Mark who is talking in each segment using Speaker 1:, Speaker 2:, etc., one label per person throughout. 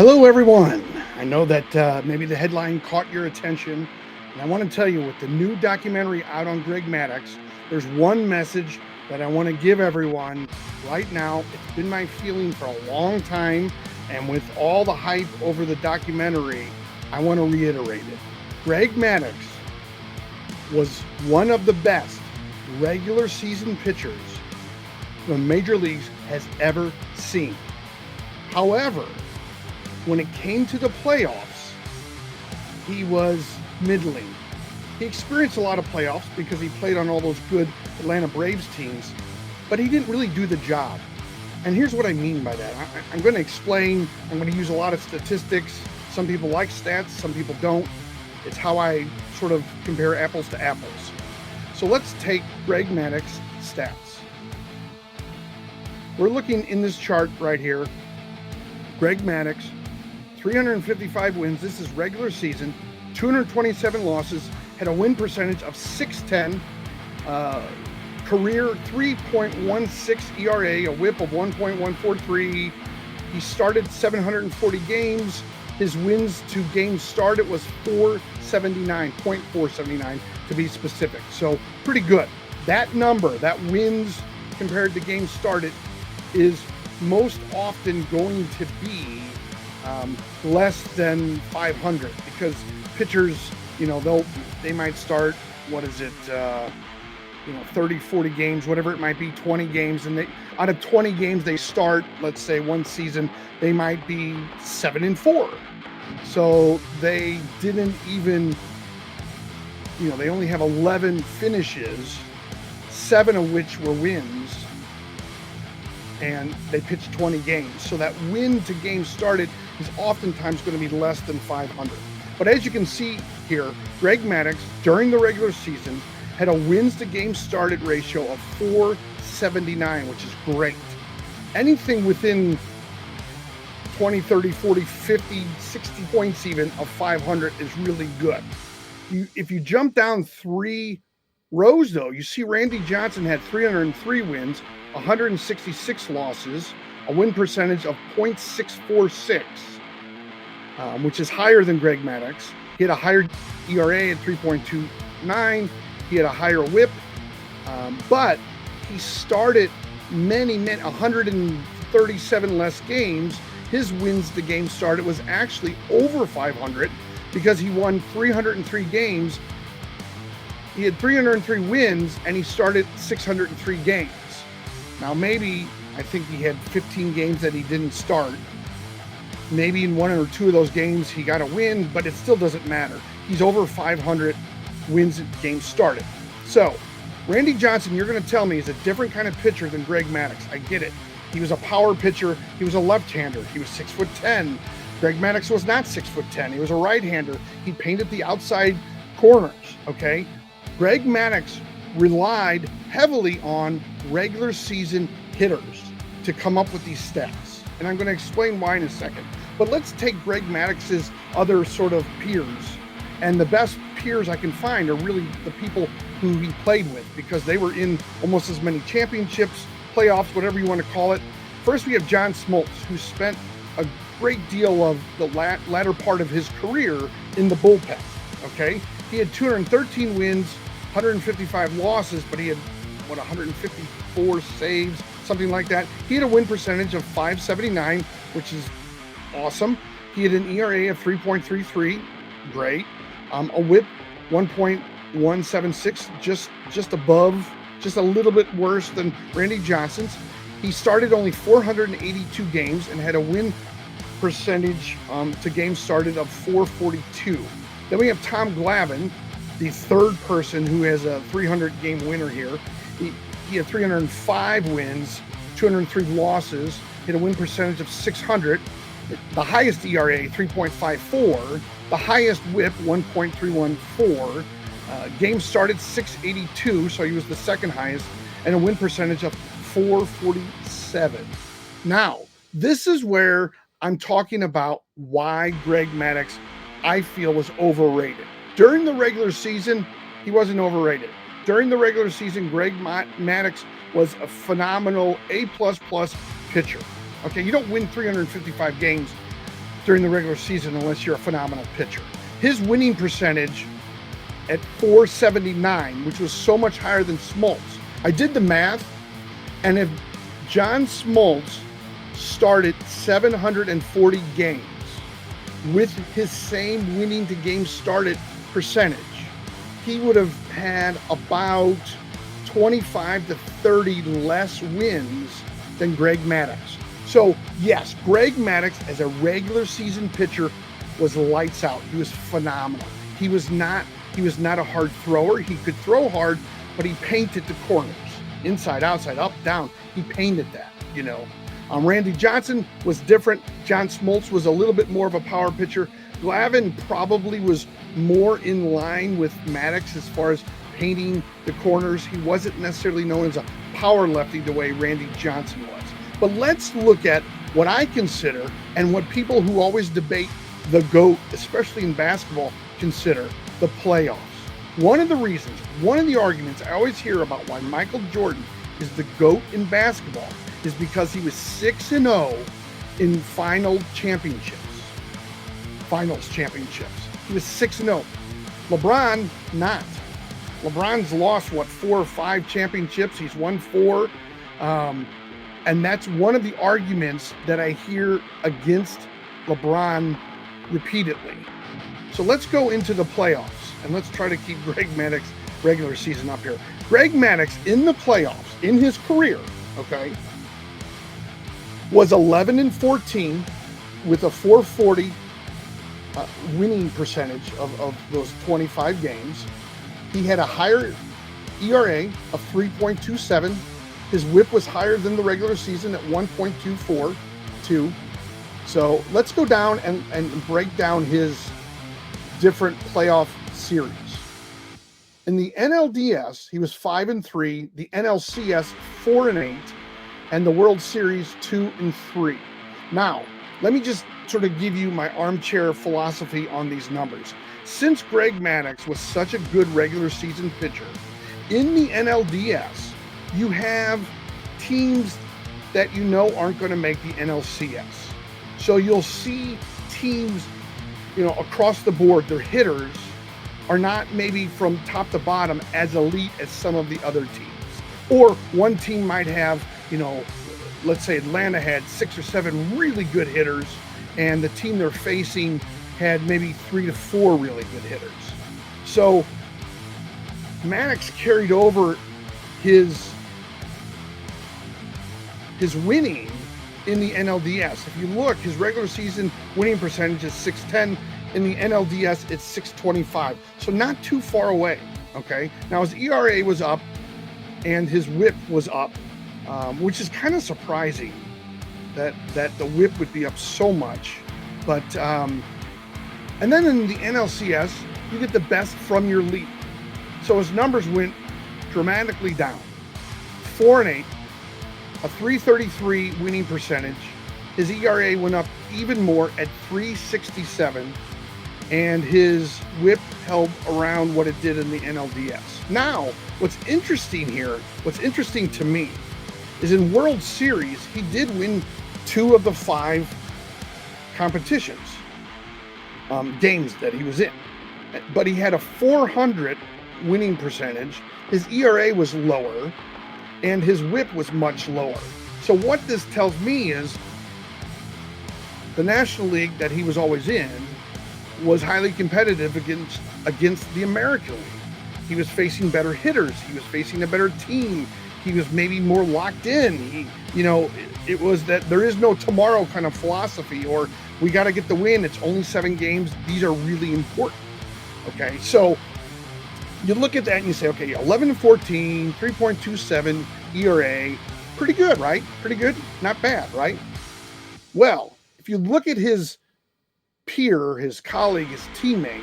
Speaker 1: Hello, everyone. I know that maybe the headline caught your attention, and I want to tell you with the new documentary out on Greg Maddux, there's one message that I want to give everyone right now. It's been my feeling for a long time, and with all the hype over the documentary, I want to reiterate it. Greg Maddux was one of the best regular season pitchers the major leagues has ever seen. However, when it came to the playoffs, he was middling. He experienced a lot of playoffs because he played on all those good Atlanta Braves teams, but he didn't really do the job. And here's what I mean by that. I'm going to explain. I'm going to use a lot of statistics. Some people like stats, some people don't. It's how I sort of compare apples to apples. So let's take Greg Maddux stats. We're looking in this chart right here. Greg Maddux, 355 wins. This is regular season, 227 losses, had a win percentage of .610, career 3.16 ERA, a whip of 1.143. He started 740 games. His wins to games started was 0.479 to be specific. So pretty good. That number, that wins compared to games started, is most often going to be less than 500 because pitchers, they might start, 30, 40 games, whatever it might be, 20 games. And out of 20 games they start, let's say one season, they might be 7-4. So they didn't even, they only have 11 finishes, 7 of which were wins. And they pitched 20 games. So that win to game started is oftentimes going to be less than 500. But as you can see here, Greg Maddux during the regular season had a wins to game started ratio of 479, which is great. Anything within 20, 30, 40, 50, 60 points even of 500 is really good. If you jump down 3 rows though, you see Randy Johnson had 303 wins, 166 losses, a win percentage of .646, which is higher than Greg Maddux. He had a higher ERA at 3.29. He had a higher whip, but he started 137 less games. His wins to game started was actually over 500 because he won 303 games. He had 303 wins and he started 603 games. Now, maybe I think he had 15 games that he didn't start. Maybe in 1 or 2 of those games he got a win, but it still doesn't matter. He's over 500 wins at games started. So, Randy Johnson, you're going to tell me, is a different kind of pitcher than Greg Maddux. I get it. He was a power pitcher. He was a left-hander. He was 6'10". Greg Maddux was not 6'10". He was a right-hander. He painted the outside corners, okay? Greg Maddux relied heavily on regular season hitters to come up with these stats. And I'm going to explain why in a second. But let's take Greg Maddux's other sort of peers. And the best peers I can find are really the people who he played with because they were in almost as many championships, playoffs, whatever you want to call it. First, we have John Smoltz, who spent a great deal of the latter part of his career in the bullpen, okay? He had 213 wins, 155 losses, but he had, 154 saves, something like that. He had a win percentage of .579, which is awesome. He had an ERA of 3.33, great. A whip, 1.176, just above, just a little bit worse than Randy Johnson's. He started only 482 games and had a win percentage to games started of .442. Then we have Tom Glavine, the third person who has a 300-game winner here. He had 305 wins, 203 losses, hit a win percentage of .600, the highest ERA, 3.54, the highest whip, 1.314, games started 682, so he was the second highest, and a win percentage of .447. Now, this is where I'm talking about why Greg Maddux, I feel, was overrated. During the regular season, he wasn't overrated. During the regular season, Greg Maddux was a phenomenal A++ pitcher. Okay, you don't win 355 games during the regular season unless you're a phenomenal pitcher. His winning percentage at .479, which was so much higher than Smoltz. I did the math, and if John Smoltz started 740 games with his same winning to game started percentage, he would have had about 25 to 30 less wins than Greg Maddux. So yes, Greg Maddux as a regular season pitcher was lights out. He was phenomenal. He was not a hard thrower. He could throw hard, but he painted the corners, inside, outside, up, down. He painted that, you know. Randy Johnson was different. John Smoltz was a little bit more of a power pitcher. Glavine probably was more in line with Maddux as far as painting the corners. He wasn't necessarily known as a power lefty the way Randy Johnson was. But let's look at what I consider and what people who always debate the GOAT, especially in basketball, consider the playoffs. One of the arguments I always hear about why Michael Jordan is the GOAT in basketball is because he was 6-0 in finals championships. He was 6-0. LeBron, not. LeBron's lost, 4 or 5 championships. He's won 4. And that's one of the arguments that I hear against LeBron repeatedly. So let's go into the playoffs and let's try to keep Greg Maddux regular season up here. Greg Maddux in the playoffs, in his career, okay, was 11-14 with a .440 winning percentage of those 25 games. He had a higher ERA of 3.27. His whip was higher than the regular season at 1.242. So let's go down and break down his different playoff series. In the NLDS, he was 5-3, the NLCS 4-8, and the World Series 2-3. Now, let me just sort of give you my armchair philosophy on these numbers. Since Greg Maddux was such a good regular season pitcher, in the NLDS, you have teams that you know aren't going to make the NLCS. So you'll see teams, you know, across the board, their hitters are not maybe from top to bottom as elite as some of the other teams. Or one team might have, you know, let's say Atlanta had 6 or 7 really good hitters, and the team they're facing had maybe 3 to 4 really good hitters. So Maddux carried over his winning in the NLDS. If you look, his regular season winning percentage is .610. In the NLDS, it's .625. So not too far away, okay? Now, his ERA was up, and his whip was up, which is kind of surprising that the whip would be up so much. But, and then in the NLCS, you get the best from your league. So his numbers went dramatically down. 4-8, a .333 winning percentage. His ERA went up even more at .367, and his whip held around what it did in the NLDS. Now, what's interesting to me, is in World Series, he did win 2 of the 5 competitions, games that he was in. But he had a .400 winning percentage. His ERA was lower, and his whip was much lower. So what this tells me is the National League that he was always in was highly competitive against the American League. He was facing better hitters. He was facing a better team. He was maybe more locked in. It was that there is no tomorrow kind of philosophy, or we got to get the win. It's only 7 games. These are really important. Okay, so you look at that and you say, okay, 11-14, 3.27 ERA, pretty good, right? Pretty good, not bad, right? Well, if you look at his peer, his colleague, his teammate,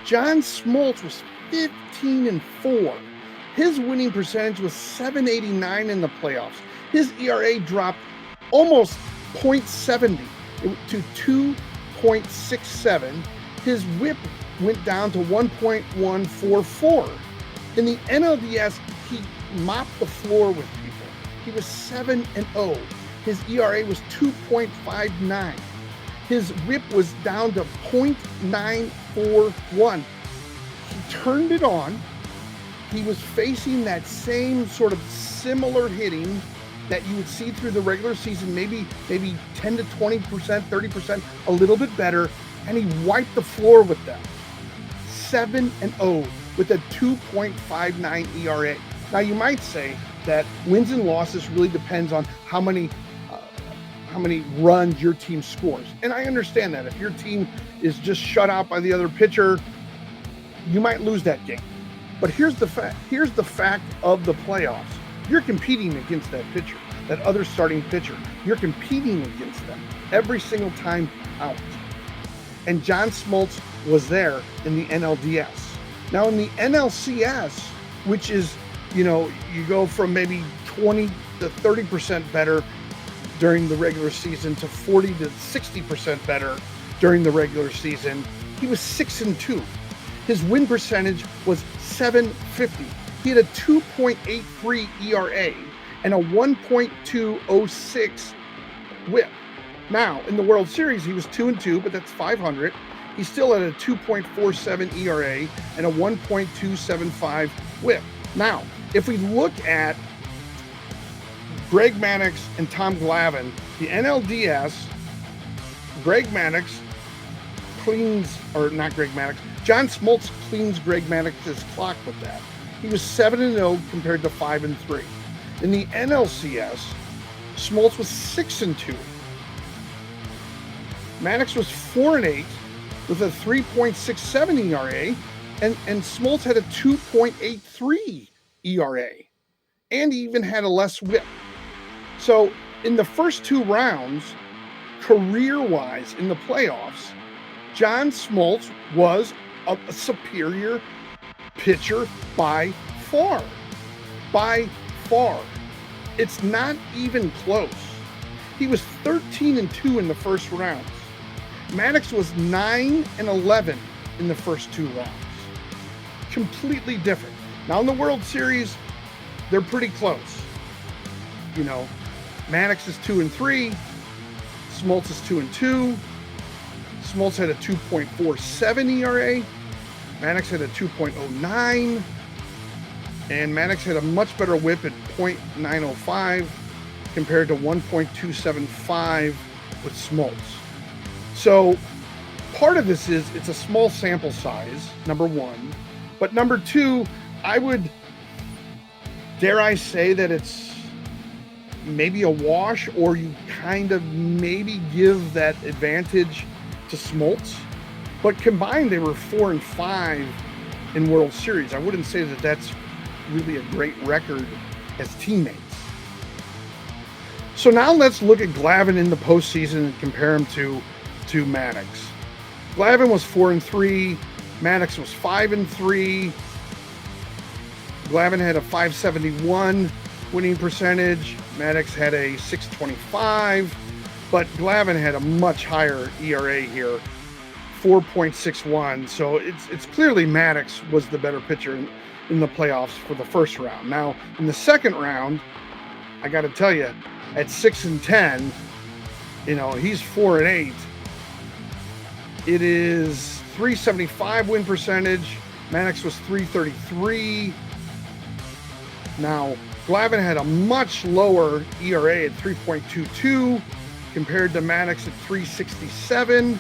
Speaker 1: John Smoltz was 15-4. His winning percentage was .789 in the playoffs. His ERA dropped almost .70 to 2.67. His whip went down to 1.144. In the NLDS, he mopped the floor with people. He was 7-0. His ERA was 2.59. His whip was down to .941. He turned it on. He was facing that same sort of similar hitting that you would see through the regular season, maybe 10 to 20%, 30%, a little bit better, and he wiped the floor with them. 7-0 with a 2.59 ERA. Now you might say that wins and losses really depends on how many runs your team scores. And I understand that. If your team is just shut out by the other pitcher, you might lose that game. But here's the fact of the playoffs. You're competing against that pitcher, that other starting pitcher. You're competing against them every single time out. And John Smoltz was there in the NLDS. Now in the NLCS, which is, you go from maybe 20 to 30% better during the regular season to 40 to 60% better during the regular season, he was 6-2. His win percentage was .750. He had a 2.83 ERA and a 1.206 whip. Now, in the World Series, he was 2-2, but that's .500. He still had a 2.47 ERA and a 1.275 whip. Now, if we look at Greg Maddux and Tom Glavine, the NLDS, John Smoltz cleans Greg Maddux's clock with that. He was 7-0 compared to 5-3. In the NLCS, Smoltz was 6-2. Maddux was 4-8 with a 3.67 ERA, and Smoltz had a 2.83 ERA, and he even had a less whip. So in the first two rounds, career-wise in the playoffs, John Smoltz was a superior pitcher by far. By far. It's not even close. He was 13-2 in the first rounds. Maddux was 9-11 in the first two rounds. Completely different. Now in the World Series, they're pretty close. Maddux is 2-3. Smoltz is 2-2. Smoltz had a 2.47 ERA. Maddux had a 2.09. And Maddux had a much better whip at .905 compared to 1.275 with Smoltz. So part of this is it's a small sample size, number one. But number two, dare I say that it's maybe a wash, or you kind of maybe give that advantage to Smoltz. But combined, they were 4-5 in World Series. I wouldn't say that that's really a great record as teammates. So now let's look at Glavine in the postseason and compare him to Maddux. Glavine was 4-3. Maddux was 5-3. Glavine had a .571 winning percentage. Maddux had a .625, but Glavine had a much higher ERA here, 4.61. So it's clearly Maddux was the better pitcher in the playoffs for the first round. Now in the second round, I got to tell you, at 6-10, he's 4-8. It is .375 win percentage. Maddux was .333. Now Glavine had a much lower ERA at 3.22 compared to Maddux at 3.67.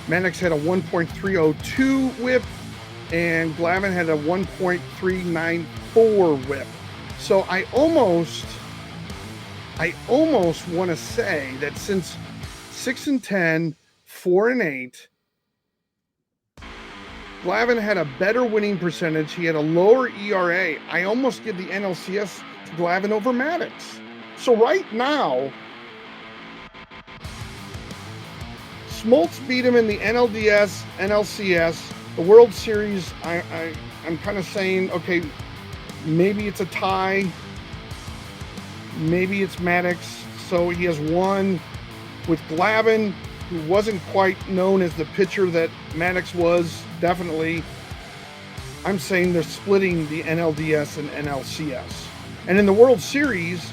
Speaker 1: Maddux had a 1.302 whip, and Glavine had a 1.394 whip. So I almost want to say that since 6-10, 4-8, Glavine had a better winning percentage. He had a lower ERA. I almost give the NLCS to Glavine over Maddux. So right now, Smoltz beat him in the NLDS, NLCS, the World Series. I'm kind of saying, okay, maybe it's a tie. Maybe it's Maddux. So he has one with Glavine, who wasn't quite known as the pitcher that Maddux was. Definitely, I'm saying they're splitting the NLDS and NLCS. And in the World Series,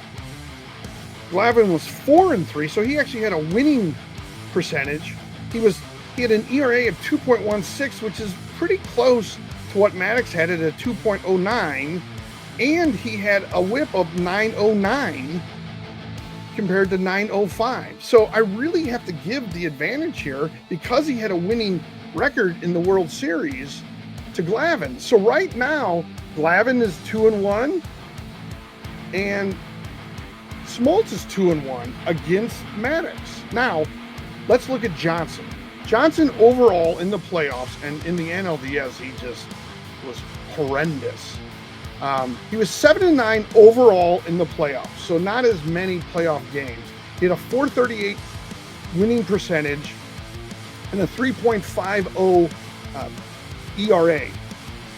Speaker 1: Glavine was 4-3, so he actually had a winning percentage, he had an ERA of 2.16, which is pretty close to what Maddux had at a 2.09, and he had a whip of 909 compared to 905. So I really have to give the advantage here, because he had a winning record in the World Series, to Glavine. So right now, Glavine is 2-1, and Smoltz is 2-1 against Maddux. Now, let's look at Johnson. Johnson overall in the playoffs and in the NLDS, he just was horrendous. He was 7-9 overall in the playoffs, so not as many playoff games. He had a .438 winning percentage and a 3.50 ERA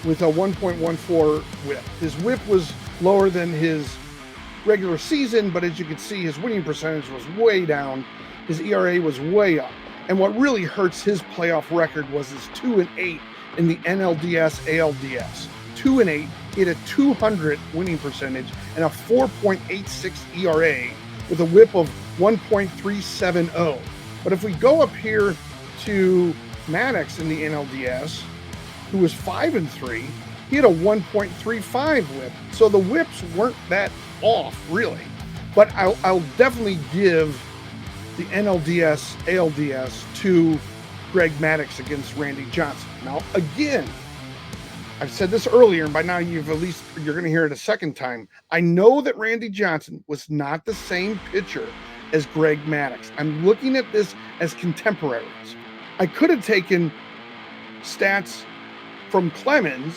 Speaker 1: with a 1.14 whip. His whip was lower than his regular season, but as you can see, his winning percentage was way down. His ERA was way up. And what really hurts his playoff record was his 2-8 in the NLDS, ALDS. 2-8, he had a 200 winning percentage and a 4.86 ERA with a whip of 1.370. But if we go up here to Maddux in the NLDS, who was 5-3, he had a 1.35 whip. So the whips weren't that off, really. But I'll definitely give the NLDS, ALDS to Greg Maddux against Randy Johnson. Now, again, I've said this earlier, and by now you're going to hear it a second time. I know that Randy Johnson was not the same pitcher as Greg Maddux. I'm looking at this as contemporaries. I could have taken stats from Clemens,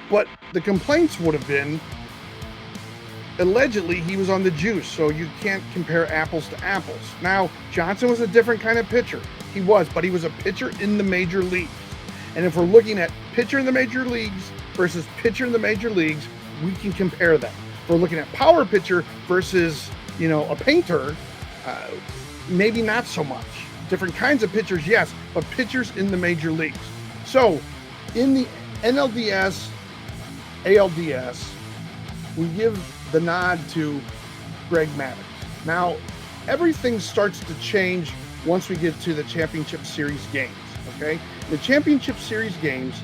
Speaker 1: but the complaints would have been allegedly he was on the juice, so you can't compare apples to apples. Now, Johnson was a different kind of pitcher. He was, but he was a pitcher in the major leagues. And if we're looking at pitcher in the major leagues versus pitcher in the major leagues, we can compare them. If we're looking at power pitcher versus, a painter, maybe not so much. Different kinds of pitchers, yes, but pitchers in the major leagues. So, in the NLDS, ALDS, we give the nod to Greg Maddux. Now, everything starts to change once we get to the Championship Series games, okay? The Championship Series games,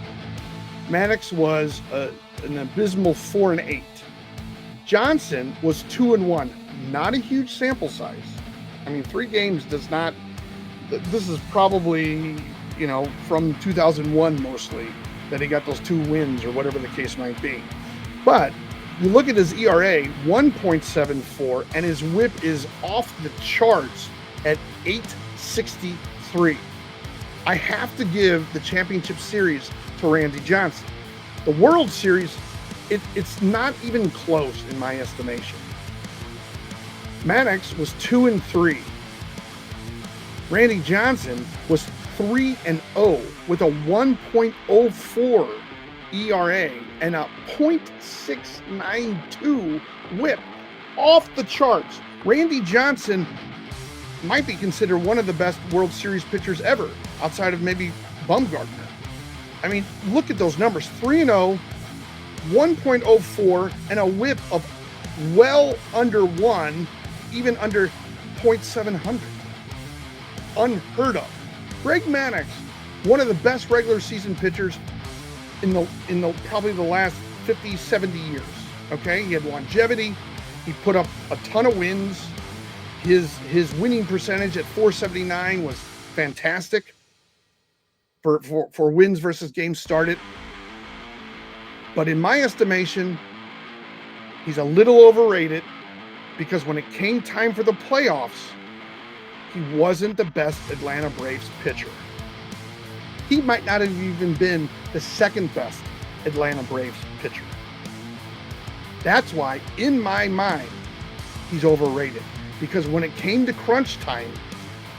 Speaker 1: Maddux was an abysmal 4-8. Johnson was 2-1. Not a huge sample size. I mean, 3 games does not... This is probably, from 2001 mostly, that he got those 2 wins or whatever the case might be. But you look at his ERA, 1.74, and his whip is off the charts at 8.63. I have to give the Championship Series to Randy Johnson. The World Series, it's not even close in my estimation. Maddux was 2-3. Randy Johnson was 3-0 with a 1.04 ERA and a .692 whip, off the charts. Randy Johnson might be considered one of the best World Series pitchers ever, outside of maybe Bumgarner. I mean, look at those numbers: 3-0, 1.04, and a whip of well under 1, even under .700. Unheard of. Greg Maddux, one of the best regular season pitchers in the probably the last 50, 70 years. Okay, he had longevity. He put up a ton of wins. His winning percentage at .479 was fantastic for wins versus games started. But in my estimation, he's a little overrated, because when it came time for the playoffs, he wasn't the best Atlanta Braves pitcher. He might not have even been the second best Atlanta Braves pitcher. That's why, in my mind, he's overrated. Because when it came to crunch time,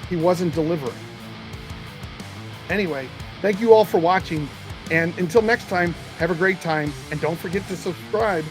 Speaker 1: he wasn't delivering. Anyway, thank you all for watching. And until next time, have a great time. And don't forget to subscribe.